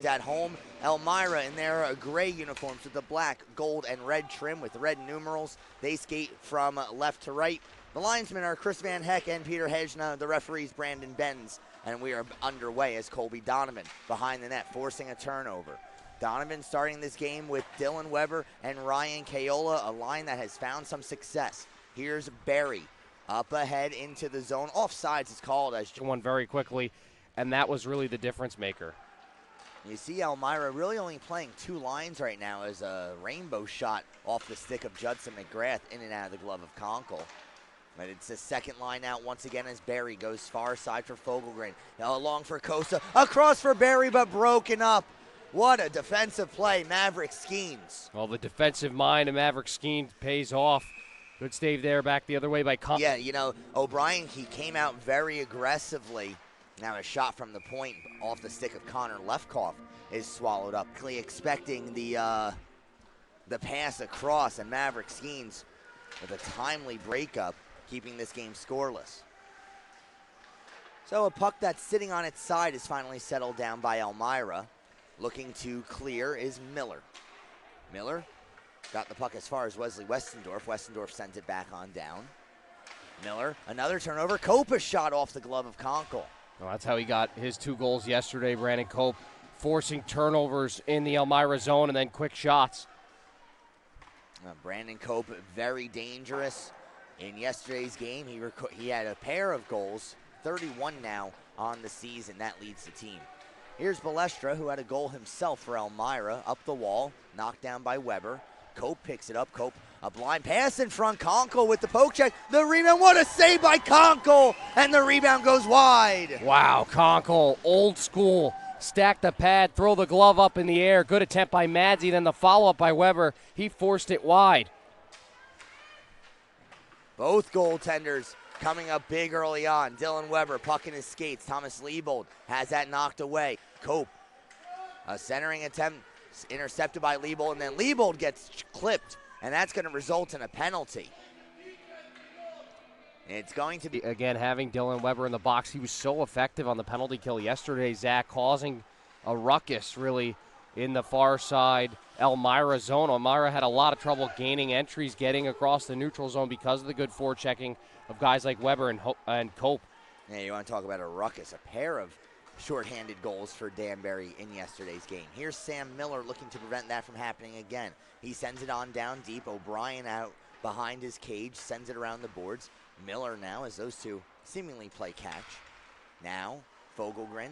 At home, Elmira in their gray uniforms with the black, gold, and red trim with red numerals. They skate from left to right. The linesmen are Chris Van Heck and Peter Hejna. The referees, Brandon Benz. And we are underway as Colby Donovan behind the net, forcing a turnover. Donovan starting this game with Dylan Weber and Ryan Kayola, a line that has found some success. Here's Barry up ahead into the zone. Offsides is called as one very quickly, and that was really the difference maker. You see Elmira really only playing two lines right now as a rainbow shot off the stick of Judson McGrath in and out of the glove of Conkle. But it's the second line out once again as Barry goes far side for Fogelgren. Now along for Costa, across for Barry, but broken up. What a defensive play, Maverick Skeens. Well, the defensive mind of Maverick Skeens pays off. Good stave there, back the other way by Conkle. Yeah, you know, O'Brien, he came out very aggressively. Now a shot from the point off the stick of Connor Lefkof is swallowed up. Clearly expecting the pass across, and Maverick Skeens with a timely breakup, keeping this game scoreless. So a puck that's sitting on its side is finally settled down by Elmira. Looking to clear is Miller. Miller got the puck as far as Wesley Westendorf. Westendorf sends it back on down. Miller, another turnover. Cope a shot off the glove of Conkle. Well, that's how he got his 2 goals yesterday, Brandon Cope, forcing turnovers in the Elmira zone and then quick shots. Brandon Cope, very dangerous. In yesterday's game, he had a pair of goals, 31 now on the season. That leads the team. Here's Balestra, who had a goal himself for Elmira, up the wall, knocked down by Weber. Cope picks it up. Cope, a blind pass in front. Conkle with the poke check. The rebound. What a save by Conkle. And the rebound goes wide. Wow, Conkle, old school. Stack the pad, throw the glove up in the air. Good attempt by Madzi. Then the follow-up by Weber. He forced it wide. Both goaltenders coming up big early on. Dylan Weber, puck in his skates. Thomas Liebold has that knocked away. Cope, a centering attempt. Intercepted by Liebold, and then Liebold gets clipped, and that's going to result in a penalty. It's going to be... Again, having Dylan Weber in the box, he was so effective on the penalty kill yesterday, Zach, causing a ruckus, really, in the far side Elmira zone. Elmira had a lot of trouble gaining entries, getting across the neutral zone because of the good forechecking of guys like Weber and Cope. Yeah, you want to talk about a ruckus, a pair of shorthanded goals for Danbury in yesterday's game. Here's Sam Miller looking to prevent that from happening again. He sends it on down deep. O'Brien out behind his cage, sends it around the boards. Miller now, as those two seemingly play catch. Now, Fogelgren,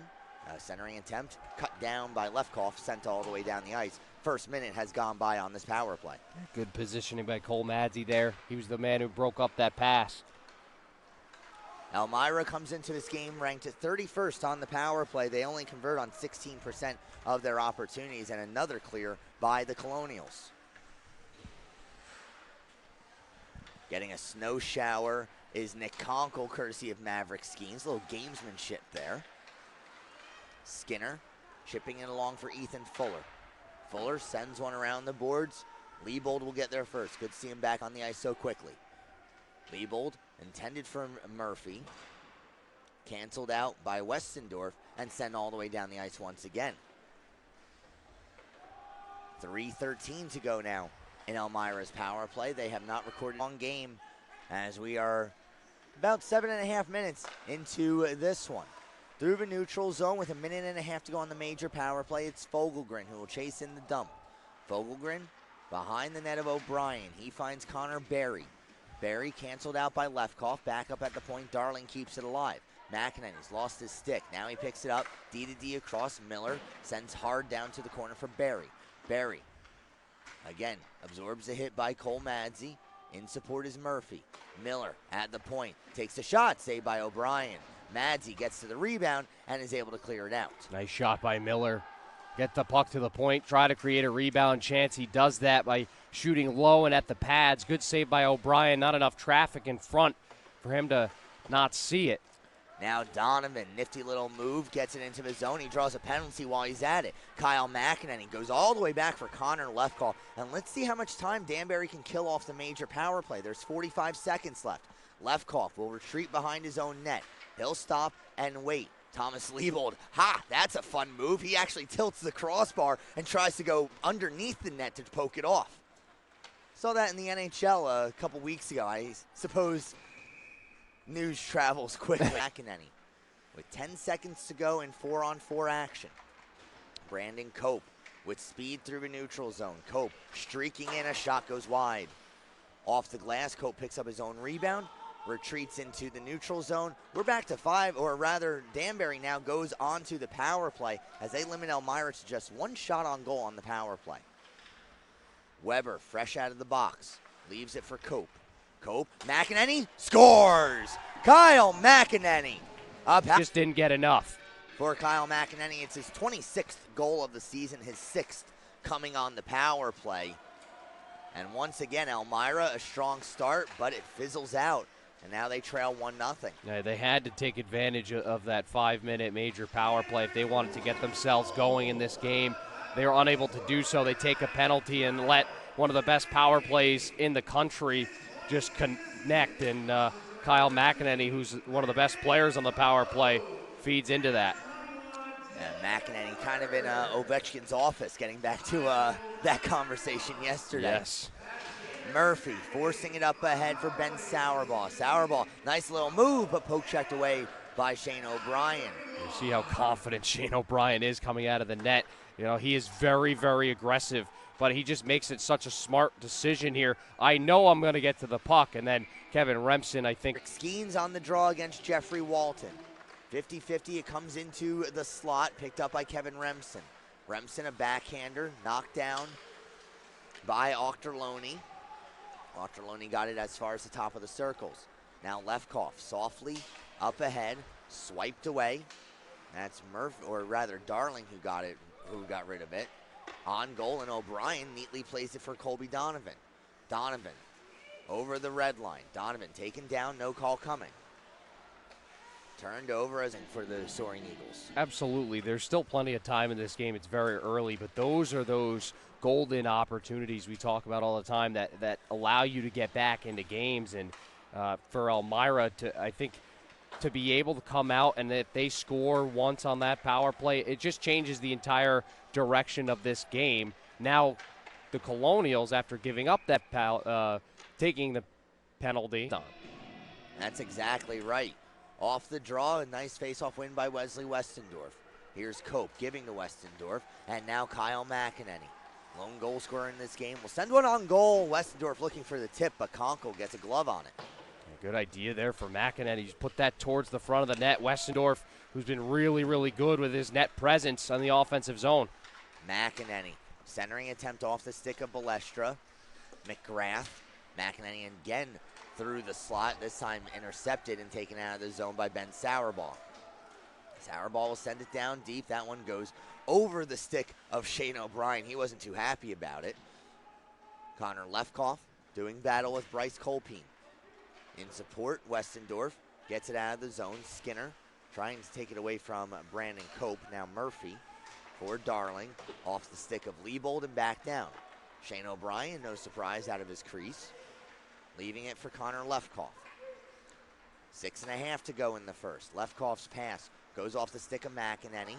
centering attempt, cut down by Lefkof, sent all the way down the ice. First minute has gone by on this power play. Good positioning by Cole Madzi there. He was the man who broke up that pass. Elmira comes into this game ranked at 31st on the power play. They only convert on 16% of their opportunities, and another clear by the Colonials. Getting a snow shower is Nick Conkle, courtesy of Maverick Skeens. A little gamesmanship there. Skinner chipping it along for Ethan Fuller. Fuller sends one around the boards. Liebold will get there first. Good to see him back on the ice so quickly. Liebold, intended for Murphy, canceled out by Westendorf and sent all the way down the ice once again. 3:13 to go now in Elmira's power play. They have not recorded a long game as we are about 7.5 minutes into this one. Through the neutral zone with 1.5 minutes to go on the major power play, it's Fogelgren who will chase in the dump. Fogelgren behind the net of O'Brien. He finds Connor Barry. Barry canceled out by Lefkof. Back up at the point. Darling keeps it alive. McEnany's lost his stick. Now he picks it up. D-to-D across. Miller sends hard down to the corner for Barry. Barry, again, absorbs a hit by Cole Madzi. In support is Murphy. Miller at the point. Takes a shot. Saved by O'Brien. Madzi gets to the rebound and is able to clear it out. Nice shot by Miller. Get the puck to the point. Try to create a rebound chance. He does that by shooting low and at the pads. Good save by O'Brien. Not enough traffic in front for him to not see it. Now Donovan, nifty little move, gets it into the zone. He draws a penalty while he's at it. Kyle McEnany goes all the way back for Connor Lefkof. And let's see how much time Danbury can kill off the major power play. There's 45 seconds left. Lefkof will retreat behind his own net. He'll stop and wait. Thomas Liebold, that's a fun move. He actually tilts the crossbar and tries to go underneath the net to poke it off. Saw that in the NHL a couple weeks ago. I suppose news travels quickly. McEnany with 10 seconds to go in 4-on-4 action. Brandon Cope with speed through the neutral zone. Cope streaking in, a shot goes wide. Off the glass, Cope picks up his own rebound, retreats into the neutral zone. We're back to 5, or rather, Danbury now goes onto the power play as they limit Elmira to just 1 shot on goal on the power play. Weber, fresh out of the box, leaves it for Cope. Cope, McEnany, scores! Kyle McEnany. Just didn't get enough. For Kyle McEnany, it's his 26th goal of the season, his 6th coming on the power play. And once again, Elmira, a strong start, but it fizzles out. And now they trail 1-0. Yeah, they had to take advantage of that 5-minute major power play if they wanted to get themselves going in this game. They were unable to do so. They take a penalty and let one of the best power plays in the country just connect. And Kyle McEnany, who's one of the best players on the power play, feeds into that. And McEnany kind of in Ovechkin's office, getting back to that conversation yesterday. Yes. Murphy forcing it up ahead for Ben Sauerbaugh. Sauerbaugh, nice little move, but poke checked away by Shane O'Brien. You see how confident Shane O'Brien is coming out of the net. You know, he is very, very aggressive, but he just makes it such a smart decision here. I know I'm going to get to the puck, and then Kevin Remsen, I think. Skeens on the draw against Jeffrey Walton. 50-50, it comes into the slot, picked up by Kevin Remsen. Remsen, a backhander, knocked down by Ochterlony. Ochterlony got it as far as the top of the circles. Now Lefkof, softly up ahead, swiped away. That's Murphy, or rather Darling, who got rid of it. On goal, and O'Brien neatly plays it for Colby Donovan. Donovan over the red line. Donovan taken down, no call coming. Turned over as in for the Soaring Eagles. Absolutely. There's still plenty of time in this game. It's very early, but those are those golden opportunities we talk about all the time that allow you to get back into games. And for Elmira I think to be able to come out, and if they score once on that power play, it just changes the entire direction of this game. Now the Colonials, after giving up that taking the penalty. That's exactly right. Off the draw, a nice face-off win by Wesley Westendorf. Here's Cope giving to Westendorf, and now Kyle McEnany. Lone goal scorer in this game. We'll send one on goal. Westendorf looking for the tip, but Conkle gets a glove on it. Good idea there for McEnany. Just put that towards the front of the net. Westendorf, who's been really, really good with his net presence on the offensive zone. McEnany, centering attempt off the stick of Balestra. McGrath, McEnany again through the slot, this time intercepted and taken out of the zone by Ben Sauerbaugh. Sauerbaugh will send it down deep. That one goes over the stick of Shane O'Brien. He wasn't too happy about it. Connor Lefkof doing battle with Bryce Colpine. In support, Westendorf gets it out of the zone. Skinner trying to take it away from Brandon Cope. Now Murphy for Darling, off the stick of Liebold and back down. Shane O'Brien, no surprise, out of his crease. Leaving it for Connor Lefkof. 6.5 to go in the first. Lefkof's pass goes off the stick of McEnany.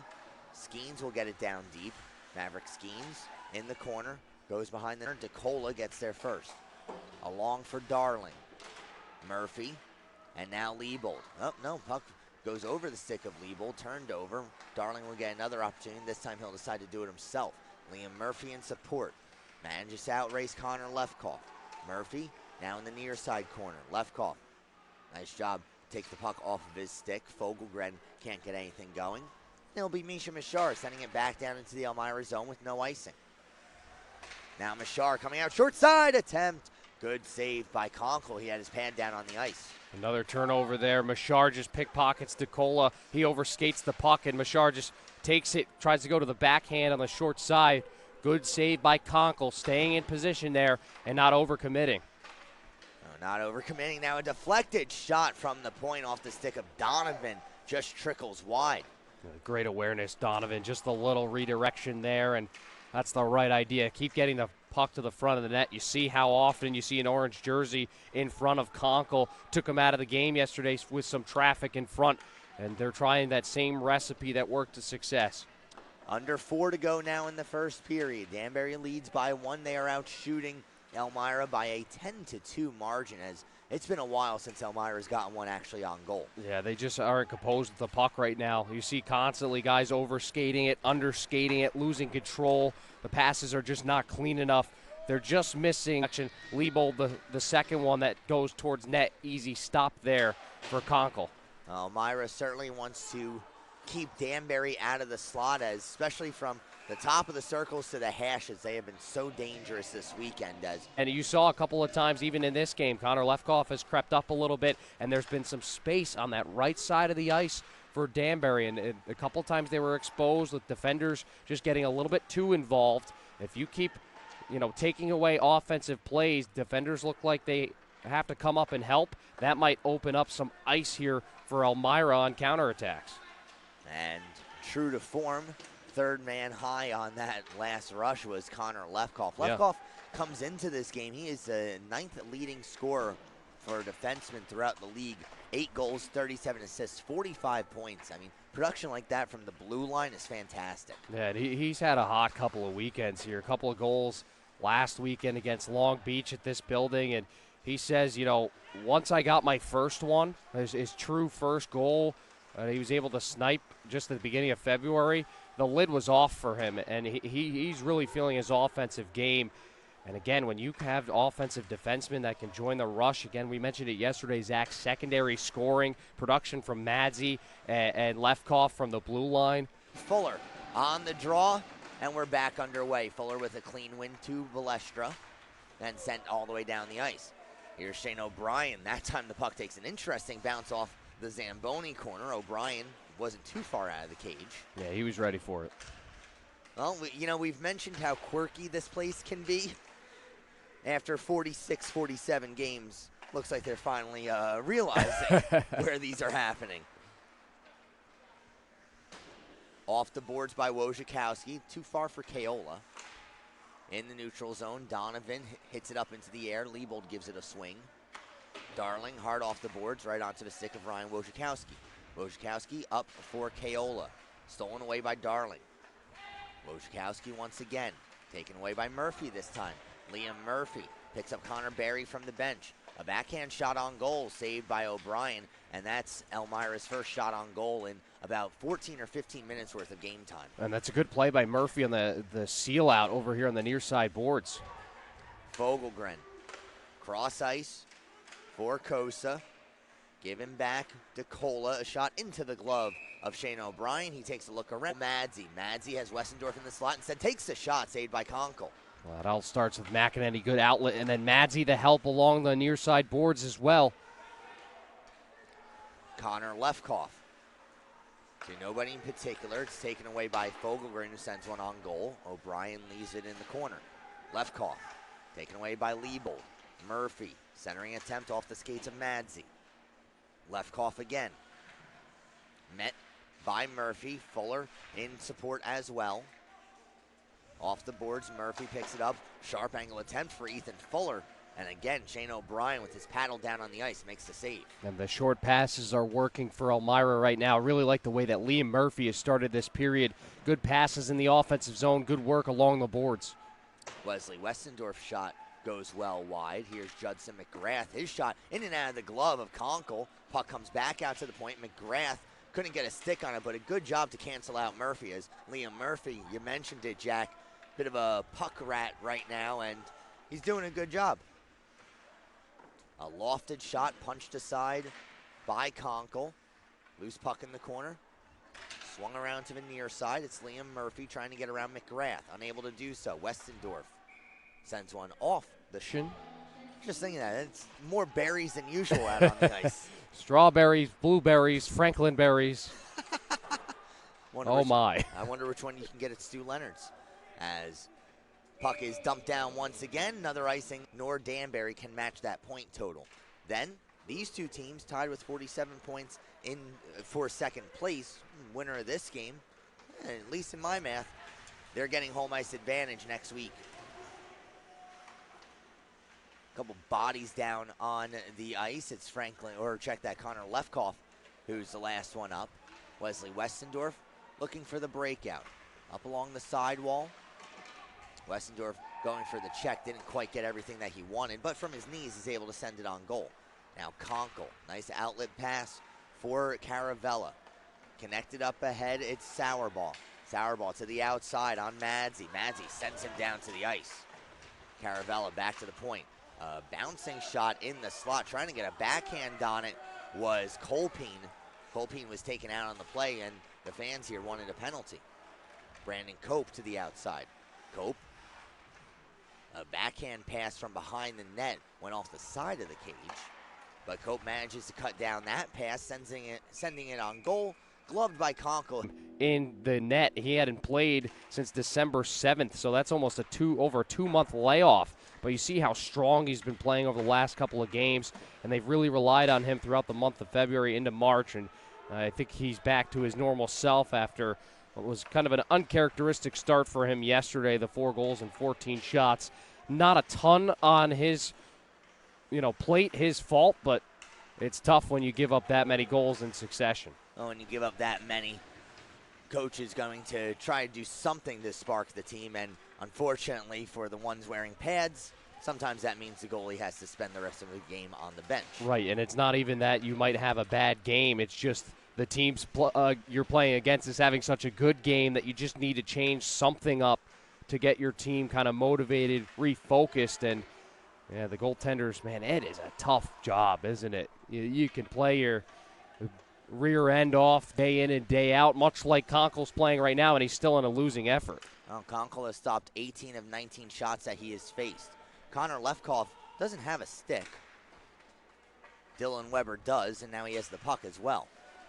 Skeens will get it down deep. Maverick Skeens in the corner. Goes behind the net. DeCola gets there first. Along for Darling. Murphy. And now Liebold. Oh, no, puck goes over the stick of Liebold. Turned over. Darling will get another opportunity. This time he'll decide to do it himself. Liam Murphy in support. Manages to outrace Connor Lefkof. Murphy now in the near side corner. Lefkof, nice job. Takes the puck off of his stick. Fogelgren can't get anything going. It'll be Misha Mishar sending it back down into the Elmira zone with no icing. Now Mishar coming out short side attempt. Good save by Conkle. He had his pad down on the ice. Another turnover there. Mishar just pickpockets DeCola. He overskates the puck, and Mishar just takes it, tries to go to the backhand on the short side. Good save by Conkle, staying in position there and not overcommitting. Not overcommitting. Now a deflected shot from the point off the stick of Donovan just trickles wide. Great awareness, Donovan. Just a little redirection there, and that's the right idea. Keep getting the puck to the front of the net. You see how often you see an orange jersey in front of Conkle. Took him out of the game yesterday with some traffic in front. and they're trying that same recipe that worked to success. Under 4 to go now in the first period. Danbury leads by 1. They are out shooting Elmira by a 10-2 margin, as it's been a while since Elmira's gotten one actually on goal. Yeah, they just aren't composed with the puck right now. You see constantly guys over-skating it, under-skating it, losing control. The passes are just not clean enough. They're just missing action. Liebold, the second one that goes towards net, easy stop there for Conkle. Elmira certainly wants to keep Danbury out of the slot, as especially from the top of the circles to the hashes. They have been so dangerous this weekend. And you saw a couple of times, even in this game, Connor Lefkof has crept up a little bit, and there's been some space on that right side of the ice for Danbury. And a couple of times they were exposed with defenders just getting a little bit too involved. If you keep, taking away offensive plays, defenders look like they have to come up and help. That might open up some ice here for Elmira on counterattacks. And true to form, third man high on that last rush was Connor Lefkof. Lefkof comes into this game. He is the 9th leading scorer for a defenseman throughout the league. 8 goals, 37 assists, 45 points. I mean, production like that from the blue line is fantastic. Yeah, and he's had a hot couple of weekends here. A couple of goals last weekend against Long Beach at this building. And he says, once I got my first one, his true first goal, he was able to snipe just at the beginning of February. The lid was off for him, and he's really feeling his offensive game. And again, when you have offensive defensemen that can join the rush, again, we mentioned it yesterday, Zach, secondary scoring, production from Madzi and Lefkof from the blue line. Fuller on the draw, and we're back underway. Fuller with a clean win to Balestra, then sent all the way down the ice. Here's Shane O'Brien. That time the puck takes an interesting bounce off the Zamboni corner. O'Brien wasn't too far out of the cage. Yeah, he was ready for it. Well, we've mentioned how quirky this place can be. After 46, 47 games, looks like they're finally realizing where these are happening. Off the boards by Wojciechowski, too far for Keola. In the neutral zone, Donovan hits it up into the air. Liebold gives it a swing. Darling hard off the boards, right onto the stick of Ryan Wojciechowski. Wojciechowski up for Keola. Stolen away by Darling. Wojciechowski once again. Taken away by Murphy this time. Liam Murphy picks up Connor Berry from the bench. A backhand shot on goal saved by O'Brien, and that's Elmira's first shot on goal in about 14 or 15 minutes worth of game time. And that's a good play by Murphy on the seal out over here on the near side boards. Fogelgren, cross ice for Kosa. Giving back to Cola, a shot into the glove of Shane O'Brien. He takes a look around. Madzi has Westendorf in the slot, instead takes the shot, saved by Conkle. Well, it all starts with McEnany, good outlet, and then Madzi the help along the near side boards as well. Connor Lefkof. To nobody in particular. It's taken away by Fogelgren, who sends one on goal. O'Brien leaves it in the corner. Lefkof taken away by Liebold. Murphy, centering attempt off the skates of Madzi. Lefkof again. Met by Murphy. Fuller in support as well. Off the boards, Murphy picks it up. Sharp angle attempt for Ethan Fuller. And again, Shane O'Brien with his paddle down on the ice makes the save. And the short passes are working for Elmira right now. I really like the way that Liam Murphy has started this period. Good passes in the offensive zone. Good work along the boards. Wesley Westendorf's shot goes well wide. Here's Judson McGrath. His shot in and out of the glove of Conkle. Puck comes back out to the point. McGrath couldn't get a stick on it, but a good job to cancel out Murphy, as Liam Murphy, you mentioned it, Jack, bit of a puck rat right now, and he's doing a good job. A lofted shot punched aside by Conkle. Loose puck in the corner. Swung around to the near side. It's Liam Murphy trying to get around McGrath. Unable to do so. Westendorf sends one off the shin. Just thinking that. It's more berries than usual out on the ice. Strawberries, blueberries, Franklin berries. Oh, my. I wonder which one you can get at Stu Leonard's. As puck is dumped down once again. Another icing, nor Danbury can match that point total. Then these two teams tied with 47 points in for second place. Winner of this game, at least in my math, they're getting home ice advantage next week. A couple bodies down on the ice. It's Franklin, or check that, Connor Lefkof who's the last one up. Wesley Westendorf looking for the breakout. Up along the sidewall. Westendorf going for the check, didn't quite get everything that he wanted, but from his knees is able to send it on goal. Now Conkle, nice outlet pass for Caravella. Connected up ahead, it's Sauerball. Sauerball to the outside on Madzi. Madzi sends him down to the ice. Caravella back to the point. Bouncing shot in the slot, trying to get a backhand on it was Colpine. Colpine was taken out on the play, and the fans here wanted a penalty. Brandon Cope to the outside. Cope, a backhand pass from behind the net, went off the side of the cage, but Cope manages to cut down that pass, sending it on goal, gloved by Conkle. In the net, he hadn't played since December 7th, so that's almost over a 2-month layoff. But you see how strong he's been playing over the last couple of games, and they've really relied on him throughout the month of February into March, and I think he's back to his normal self after what was kind of an uncharacteristic start for him yesterday, the 4 goals and 14 shots. Not a ton on his, plate, his fault, but it's tough when you give up that many goals in succession. Oh, and you give up that many, coach is going to try to do something to spark the team, and unfortunately for the ones wearing pads, sometimes that means the goalie has to spend the rest of the game on the bench. Right, and it's not even that you might have a bad game. It's just the teams you're playing against is having such a good game that you just need to change something up to get your team kind of motivated, refocused. And, yeah, the goaltenders, man, it is a tough job, isn't it? You can play your rear end off day in and day out, much like Conkle's playing right now, and he's still in a losing effort. Well, Conkle has stopped 18 of 19 shots that he has faced. Connor Lefkof doesn't have a stick. Dylan Weber does, and now he has the puck as well.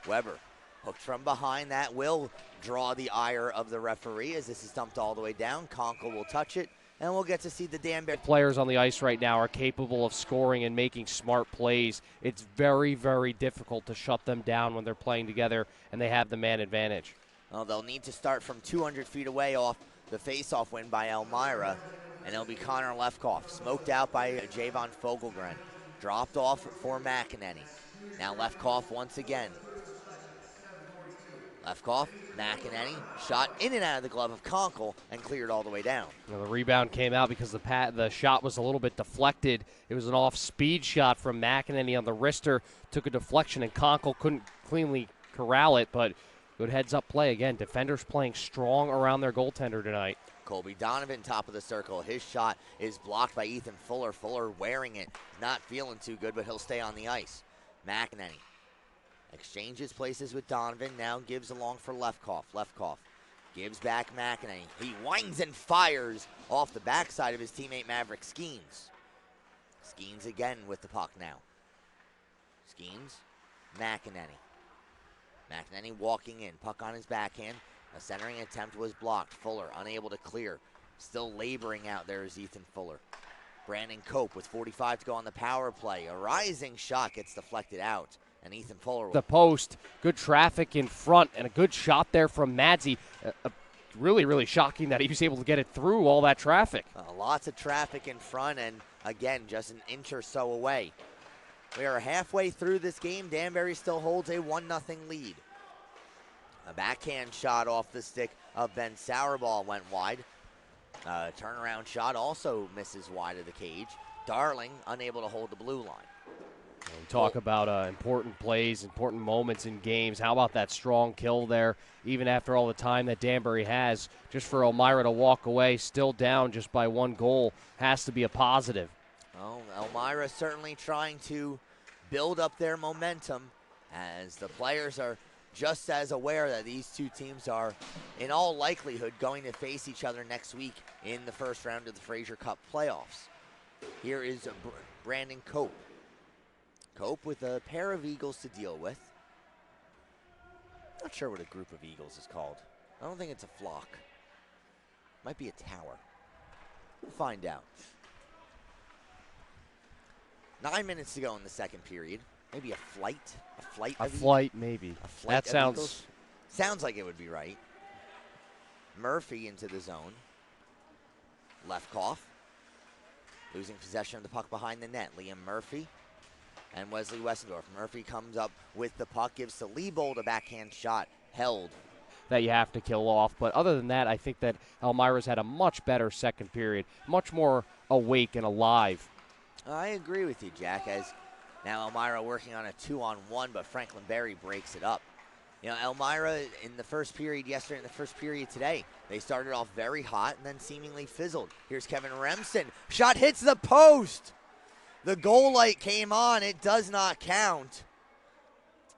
Weber hooked from behind. That will draw the ire of the referee as this is dumped all the way down. Conkle will touch it, and we'll get to see the Danbury players on the ice right now are capable of scoring and making smart plays. It's very, very difficult to shut them down when they're playing together and they have the man advantage. Well, they'll need to start from 200 feet away off the face-off win by Elmira, and it'll be Connor Lefkof, smoked out by Javon Fogelgren. Dropped off for McEnany. Now Lefkof once again. Lefkof, McEnany, shot in and out of the glove of Conkle and cleared all the way down. The rebound came out because the shot was a little bit deflected. It was an off-speed shot from McEnany on the wrister. Took a deflection, and Conkle couldn't cleanly corral it, but good heads-up play. Again, defenders playing strong around their goaltender tonight. Colby Donovan, top of the circle. His shot is blocked by Ethan Fuller. Fuller wearing it. Not feeling too good, but he'll stay on the ice. McEnany exchanges places with Donovan, now gives along for Lefkof. Lefkof gives back McEnany. He winds and fires off the backside of his teammate Maverick Skeens. Skeens again with the puck now. Skeens, McEnany. McEnany walking in, puck on his backhand. A centering attempt was blocked. Fuller unable to clear. Still laboring out there is Ethan Fuller. Brandon Cope with 45 to go on the power play. A rising shot gets deflected out. And Ethan Fuller. The post, good traffic in front, and a good shot there from Madzi. Really, really shocking that he was able to get it through all that traffic. Lots of traffic in front, and again, just an inch or so away. We are halfway through this game. Danbury still holds a 1-0 lead. A backhand shot off the stick of Ben Sauerball went wide. Turnaround shot also misses wide of the cage. Darling unable to hold the blue line. We talk about important plays, important moments in games. How about that strong kill there, even after all the time that Danbury has? Just for Elmira to walk away, still down just by 1 goal, has to be a positive. Well, Elmira certainly trying to build up their momentum as the players are just as aware that these two teams are, in all likelihood, going to face each other next week in the first round of the Fraser Cup playoffs. Here is Brandon Cope. Cope with a pair of Eagles to deal with. Not sure what a group of Eagles is called. I don't think it's a flock. Might be a tower. We'll find out. 9 minutes to go in the second period. Maybe a flight? A flight? A flight, maybe. A flight that sounds. Eagles? Sounds like it would be right. Murphy into the zone. Lefkof. Losing possession of the puck behind the net. Liam Murphy. and Wesley Westendorf. Murphy comes up with the puck, gives to Liebold a backhand shot, held. That you have to kill off. But other than that, I think that Elmira's had a much better second period, much more awake and alive. I agree with you, Jack, as now Elmira working on a 2-on-1, but Franklin Berry breaks it up. You know, Elmira in the first period yesterday and the first period today, they started off very hot and then seemingly fizzled. Here's Kevin Remsen. Shot hits the post. The goal light came on. It does not count.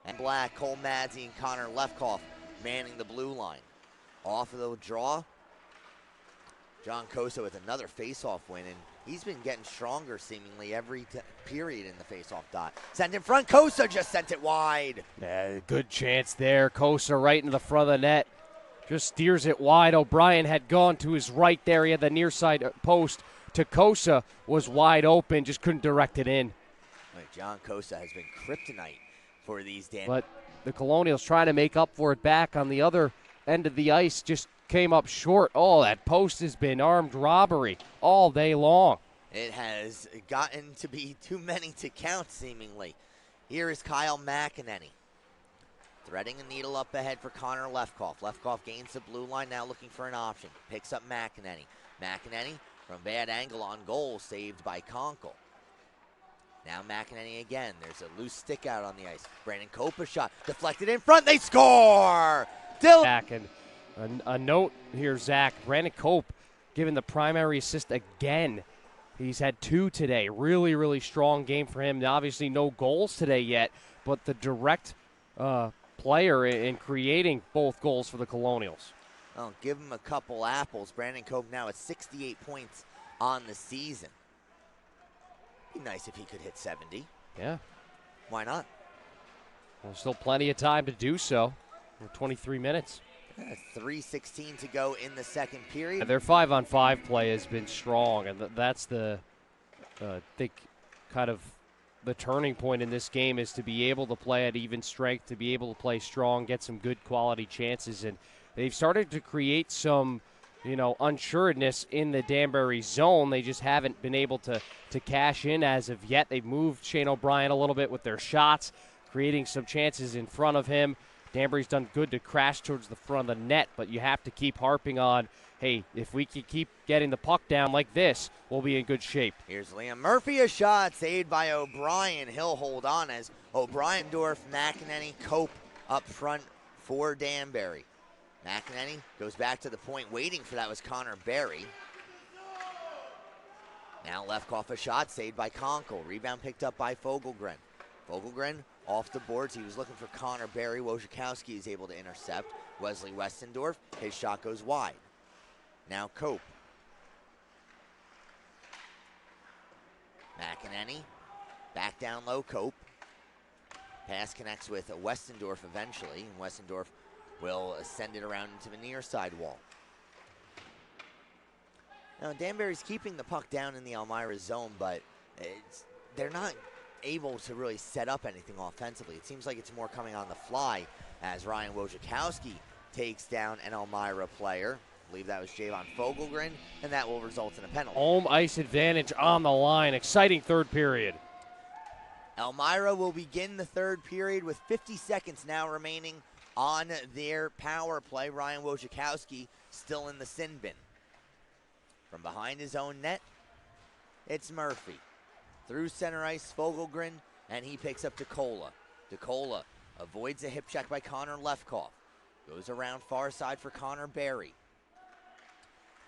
And Black, Cole Madsey, and Connor Lefkof manning the blue line. Off of the draw, John Cosa with another faceoff win, and he's been getting stronger seemingly every period in the faceoff dot. Sent in front, Cosa just sent it wide. Yeah, good chance there. Cosa right into the front of the net. Just steers it wide. O'Brien had gone to his right there. He had the near side post. Cosa was wide open, just couldn't direct it in. John Cosa has been kryptonite for these damn. But the Colonials trying to make up for it back on the other end of the ice, just came up short. Oh, that post has been armed robbery all day long. It has gotten to be too many to count, seemingly. Here is Kyle McEnany. Threading a needle up ahead for Connor Lefkof. Lefkof gains the blue line, now looking for an option. Picks up McEnany. McEnany from bad angle on goal, saved by Conkle. Now McEnany again. There's a loose stick out on the ice. Brandon Copa shot. Deflected in front. They score! Back and a note here, Zach. Brandon Cope giving the primary assist again. He's had 2 today. Really, really strong game for him. Obviously no goals today yet, but the direct player in creating both goals for the Colonials. Oh, give him a couple apples. Brandon Cope now at 68 points on the season. Be nice if he could hit 70. Yeah. Why not? Well, still plenty of time to do so. We're 23 minutes. 3:16 to go in the second period. And their 5-on-5 play has been strong, and that's the, I think, kind of the turning point in this game is to be able to play at even strength, to be able to play strong, get some good quality chances, and they've started to create some, unsuredness in the Danbury zone. They just haven't been able to cash in as of yet. They've moved Shane O'Brien a little bit with their shots, creating some chances in front of him. Danbury's done good to crash towards the front of the net, but you have to keep harping on, hey, if we can keep getting the puck down like this, we'll be in good shape. Here's Liam Murphy, a shot saved by O'Brien. He'll hold on as O'Brien, Dorf, McEnany, Cope up front for Danbury. McEnany goes back to the point. Waiting for that was Connor Berry. Now Lefkof, a shot saved by Conkle. Rebound picked up by Fogelgren. Fogelgren off the boards. He was looking for Connor Berry. Wojciechowski is able to intercept. Wesley Westendorf, his shot goes wide. Now Cope. McEnany, back down low, Cope. Pass connects with Westendorf eventually, and Westendorf will send it around into the near side wall. Now Danbury's keeping the puck down in the Elmira zone, but they're not able to really set up anything offensively. It seems like it's more coming on the fly as Ryan Wojciechowski takes down an Elmira player. I believe that was Javon Fogelgren, and that will result in a penalty. Home ice advantage on the line. Exciting third period. Elmira will begin the third period with 50 seconds now remaining on their power play. Ryan Wojciechowski still in the sin bin. From behind his own net, it's Murphy. Through center ice, Fogelgren, and he picks up DeCola. DeCola avoids a hip check by Connor Lefkof. Goes around far side for Connor Berry.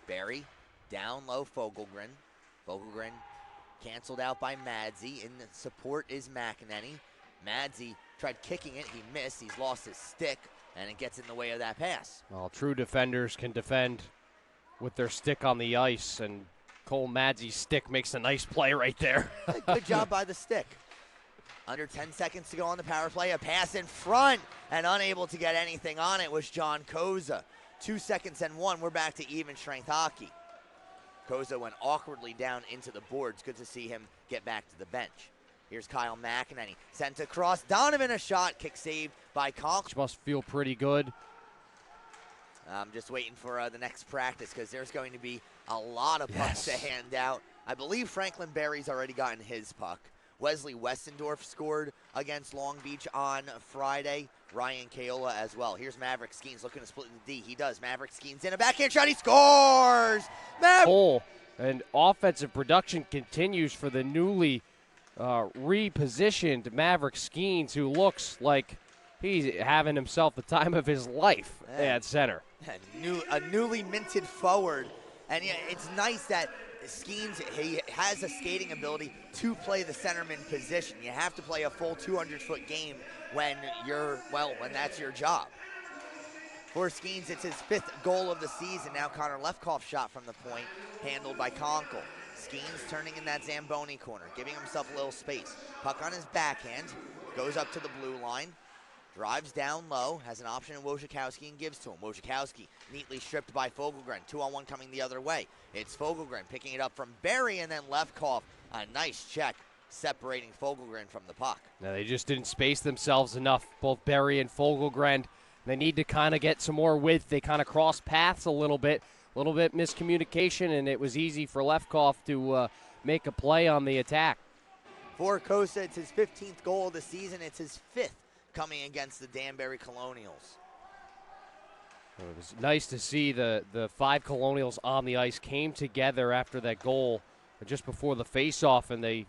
Berry, down low, Fogelgren. Fogelgren canceled out by Madsey. In support is McEnany. Madsey tried kicking it. He missed. He's lost his stick, and it gets in the way of that pass. Well, true defenders can defend with their stick on the ice, and Cole Madsey's stick makes a nice play right there. Good job by the stick. Under 10 seconds to go on the power play. A pass in front, and unable to get anything on it was John Koza. 2 seconds and 1. We're back to even strength hockey. Koza went awkwardly down into the boards. Good to see him get back to the bench. Here's Kyle McEnany. Sent across. Donovan, a shot. Kick saved by Conk. Must feel pretty good. I'm just waiting for the next practice because there's going to be a lot of pucks to hand out. I believe Franklin Berry's already gotten his puck. Wesley Westendorf scored against Long Beach on Friday. Ryan Kaola as well. Here's Maverick Skeens looking to split the D. He does. Maverick Skeens in a backhand shot. He scores! And offensive production continues for the newly repositioned Maverick Skeens, who looks like he's having himself the time of his life at center. A newly minted forward. And yeah, it's nice that Skeens, he has a skating ability to play the centerman position. You have to play a full 200-foot game when that's your job. For Skeens, it's his 5th goal of the season. Now Connor Lefkof shot from the point, handled by Conkle. Skeens turning in that Zamboni corner, giving himself a little space. Puck on his backhand, goes up to the blue line, drives down low, has an option in Wojciechowski and gives to him. Wojciechowski neatly stripped by Fogelgren. 2-on-1 coming the other way. It's Fogelgren picking it up from Barry, and then Lefkof. A nice check separating Fogelgren from the puck. Now, they just didn't space themselves enough, both Barry and Fogelgren. They need to kind of get some more width. They kind of cross paths a little bit miscommunication, and it was easy for Lefkof to make a play on the attack. For Kosa, it's his 15th goal of the season. It's his 5th coming against the Danbury Colonials. It was nice to see the 5 Colonials on the ice came together after that goal just before the face-off, and they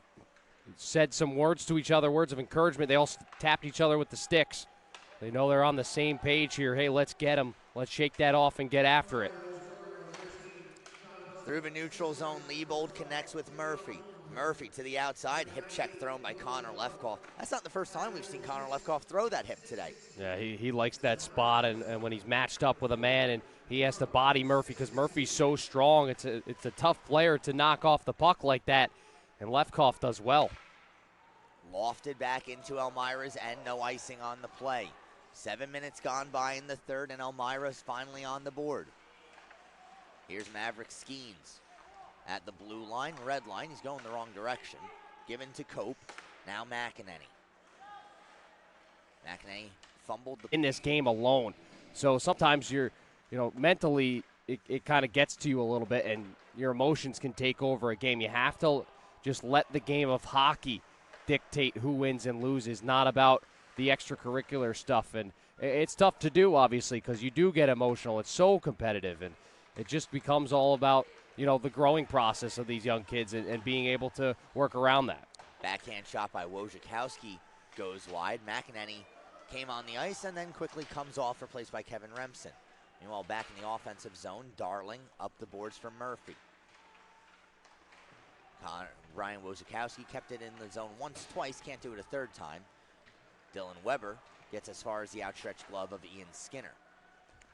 said some words to each other, words of encouragement. They all tapped each other with the sticks. They know they're on the same page here. Hey, let's get them. Let's shake that off and get after it. Through the neutral zone, Liebold connects with Murphy. Murphy to the outside, hip check thrown by Connor Lefkof. That's not the first time we've seen Connor Lefkof throw that hip today. Yeah, he likes that spot, and when he's matched up with a man and he has to body Murphy because Murphy's so strong, it's a tough player to knock off the puck like that, and Lefkof does well. Lofted back into Elmira's end, no icing on the play. 7 minutes gone by in the third, and Elmira's finally on the board. Here's Maverick Skeens at the blue line, red line. He's going the wrong direction. Given to Cope. Now McEnany. McEnany fumbled in this game alone. So sometimes mentally it kind of gets to you a little bit, and your emotions can take over a game. You have to just let the game of hockey dictate who wins and loses, not about the extracurricular stuff. And it's tough to do, obviously, because you do get emotional. It's so competitive, and it just becomes all about, the growing process of these young kids and being able to work around that. Backhand shot by Wojciechowski goes wide. McEnany came on the ice and then quickly comes off, replaced by Kevin Remsen. Meanwhile, back in the offensive zone, Darling up the boards for Murphy. Ryan Wojciechowski kept it in the zone once, twice, can't do it a third time. Dylan Weber gets as far as the outstretched glove of Ian Skinner.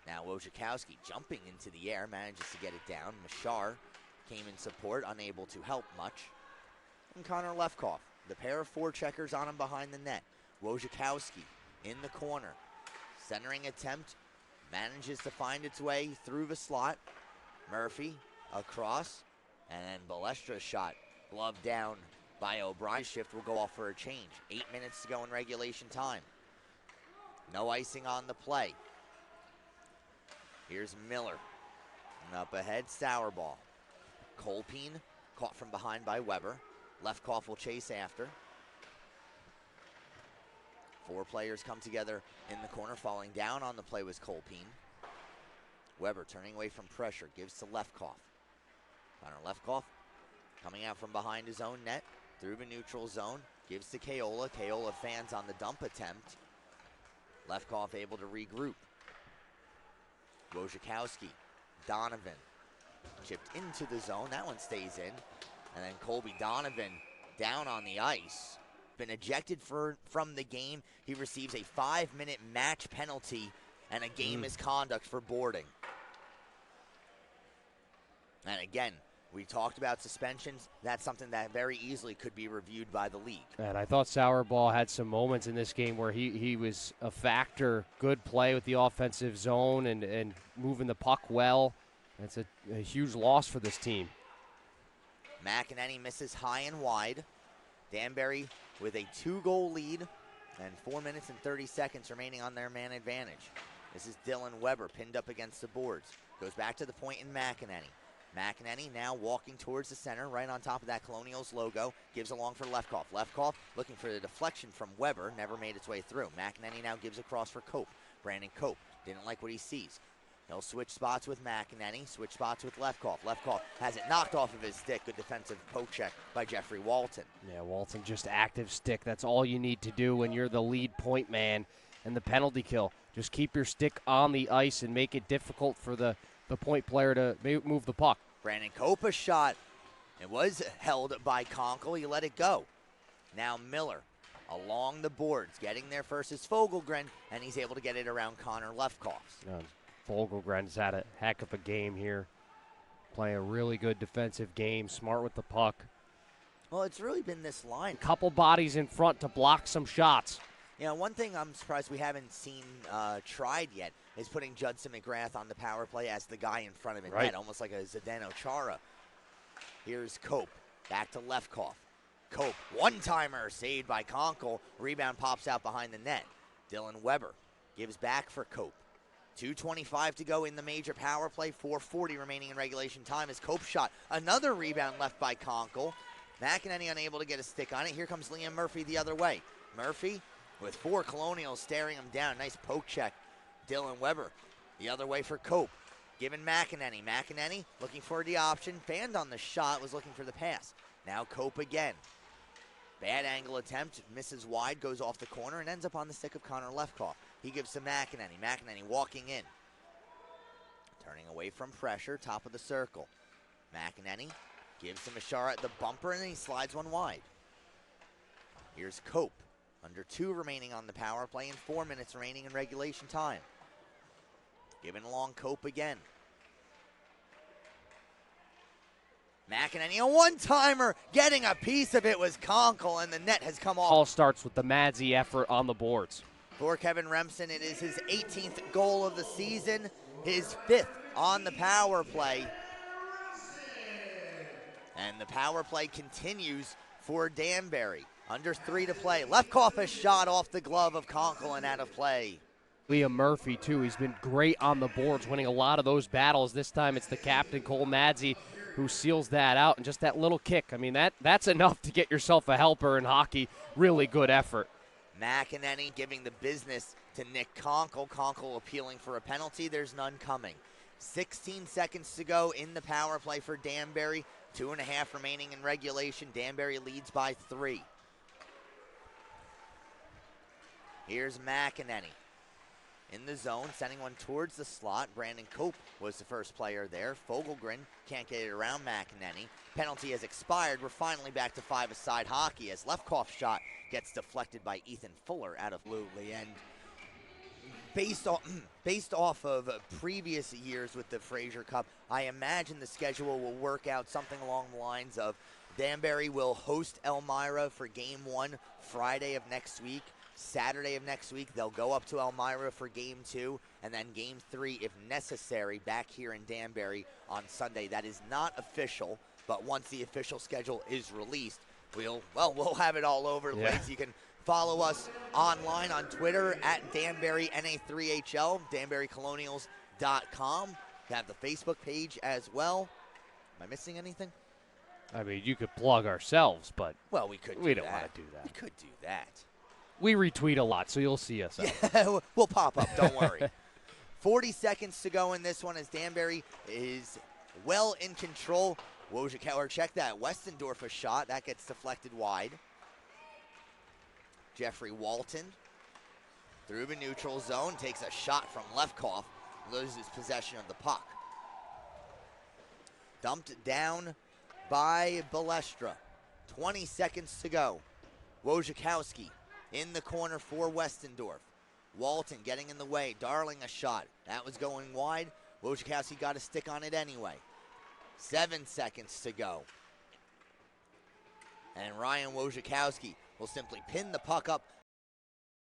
Now Wojciechowski jumping into the air, manages to get it down. Machar came in support, unable to help much. And Connor Lefkof, the pair of forecheckers on him behind the net. Wojciechowski in the corner. Centering attempt, manages to find its way through the slot. Murphy across, and then Balestra's shot, glove down by O'Brien. Shift will go off for a change. 8 minutes to go in regulation time. No icing on the play. Here's Miller. And up ahead, Sauerball. Colpine caught from behind by Weber. Lefkof will chase after. 4 players come together in the corner. Falling down on the play was Colpine. Weber turning away from pressure. Gives to Lefkof. Connor Lefkof coming out from behind his own net. Through the neutral zone. Gives to Kaola. Kaola fans on the dump attempt. Lefkof able to regroup. Wojciechowski, Donovan, chipped into the zone. That one stays in. And then Colby Donovan down on the ice. Been ejected from the game. He receives a 5-minute match penalty and a game misconduct for boarding. And again, we talked about suspensions. That's something that very easily could be reviewed by the league. And I thought Sauerball had some moments in this game where he was a factor. Good play with the offensive zone and moving the puck well. It's a huge loss for this team. McEnany misses high and wide. Danbury with a 2-goal lead and 4 minutes and 30 seconds remaining on their man advantage. This is Dylan Weber pinned up against the boards. Goes back to the point in McEnany. McEnany now walking towards the center, right on top of that Colonials logo. Gives along for Lefkof. Lefkof looking for the deflection from Weber. Never made its way through. McEnany now gives across for Cope. Brandon Cope didn't like what he sees. He'll switch spots with McEnany. Switch spots with Lefkof. Lefkof has it knocked off of his stick. Good defensive poke check by Jeffrey Walton. Yeah, Walton just active stick. That's all you need to do when you're the lead point man and the penalty kill. Just keep your stick on the ice and make it difficult for the point player to move the puck. Brandon Cope a shot. It was held by Conkle. He let it go. Now Miller along the boards. Getting there first is Fogelgren, and he's able to get it around Connor Lefkof. Fogelgren's had a heck of a game here. Playing a really good defensive game. Smart with the puck. Well, it's really been this line. Couple bodies in front to block some shots. You know, one thing I'm surprised we haven't seen tried yet is putting Judson McGrath on the power play as the guy in front of him, right. Almost like a Zdeno Chara. Here's Cope, back to Lefkof. Cope, one-timer, saved by Conkle. Rebound pops out behind the net. Dylan Weber gives back for Cope. 2:25 to go in the major power play. 4:40 remaining in regulation time as Cope shot. Another rebound left by Conkle. McEnany unable to get a stick on it. Here comes Liam Murphy the other way. Murphy with 4 Colonials staring him down. Nice poke check. Dylan Weber the other way for Cope. Giving McEnany. McEnany looking for the option. Fanned on the shot. Was looking for the pass. Now Cope again. Bad angle attempt. Misses wide. Goes off the corner and ends up on the stick of Connor Lefkof. He gives to McEnany. McEnany walking in. Turning away from pressure. Top of the circle. McEnany gives to Mashara at the bumper and then he slides one wide. Here's Cope. Under 2 remaining on the power play and 4 minutes remaining in regulation time. Giving along Cope again. McEnany, a one-timer. Getting a piece of it was Conkle, and the net has come off. All starts with the Madsy effort on the boards. For Kevin Remsen, it is his 18th goal of the season, his 5th on the power play. And the power play continues for Danbury. Under 3 to play. Lefkof a shot off the glove of Conkle and out of play. Liam Murphy, too. He's been great on the boards, winning a lot of those battles. This time it's the captain, Cole Madsy, who seals that out. And just that little kick, I mean, that's enough to get yourself a helper in hockey. Really good effort. McEnany giving the business to Nick Conkle. Conkle appealing for a penalty. There's none coming. 16 seconds to go in the power play for Danbury. 2.5 remaining in regulation. Danbury leads by 3. Here's McEnany. In the zone, sending one towards the slot. Brandon Cope was the first player there. Fogelgren can't get it around McEnany. Penalty has expired. We're finally back to 5-a-side hockey as Lefkof's shot gets deflected by Ethan Fuller out of Absolutely. And based off of previous years with the Fraser Cup, I imagine the schedule will work out something along the lines of Danbury will host Elmira for Game 1 Friday of next week. Saturday of next week, they'll go up to Elmira for Game 2, and then Game 3, if necessary, back here in Danbury on Sunday. That is not official, but once the official schedule is released, we'll have it all over the place. You can follow us online on Twitter at DanburyNA3HL, DanburyColonials.com. You have the Facebook page as well. Am I missing anything? I mean, you could plug ourselves, but well, we could. We don't want to do that. We could do that. We retweet a lot, so you'll see us. Yeah, we'll pop up, don't worry. 40 seconds to go in this one as Danbury is well in control. Wojciechowski, check that. Westendorf a shot. That gets deflected wide. Jeffrey Walton through the neutral zone. Takes a shot from Lefkof. Loses possession of the puck. Dumped down by Balestra. 20 seconds to go. Wojciechowski in the corner for Westendorf. Walton getting in the way. Darling a shot. That was going wide. Wojciechowski got a stick on it anyway. 7 seconds to go. And Ryan Wojciechowski will simply pin the puck up